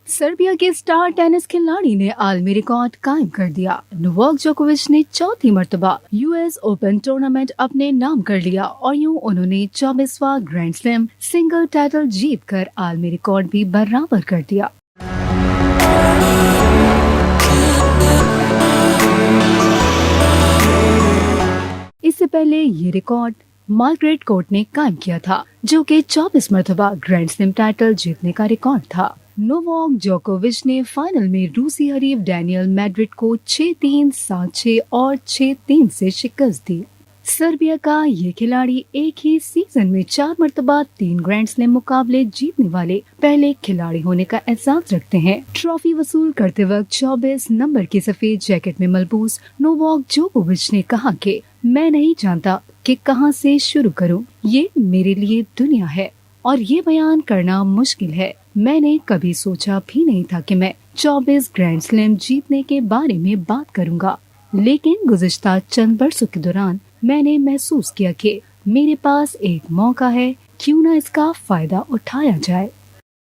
Serbia के star tennis खिलाड़ी ने आलमी रिकॉर्ड कायम कर दिया। नोवाक जोकोविच ने चौथी मर्तबा यूएस ओपन टूर्नामेंट अपने नाम कर लिया और यूं उन्होंने 24वां ग्रैंड स्लैम सिंगल टाइटल जीतकर आलमी रिकॉर्ड भी बराबर कर दिया। इससे पहले ये रिकॉर्ड मार्गरेट कोर्ट ने कायम किया था, जो कि 24 मर्तबा ग्रैंड स्लैम टाइटल जीतने का रिकॉर्ड था। नोवाक जोकोविच ने फाइनल में रूसी हरीफ डैनियल मेडवेडेव को 6-3, 7-6 और 6-3 से शिकस्त दी। सर्बिया का ये खिलाड़ी एक ही सीजन में 4 मर्तबा 3 ग्रैंड स्लैम मुकाबले जीतने वाले पहले खिलाड़ी होने का एहसास रखते हैं। ट्रॉफी वसूल करते वक्त 24 नंबर की सफेद जैकेट में मलबूस नोवाक जोकोविच ने कहा कि मैं नहीं जानता कि कहां से शुरू करूं। ये मेरे लिए दुनिया है और ये बयान करना मुश्किल है। मैंने कभी सोचा भी नहीं था कि मैं 24 ग्रैंड स्लैम जीतने के बारे में बात करूंगा, लेकिन गुज़िश्ता चंद बरसों के दौरान मैंने महसूस किया कि मेरे पास एक मौका है, क्यों ना इसका फायदा उठाया जाए।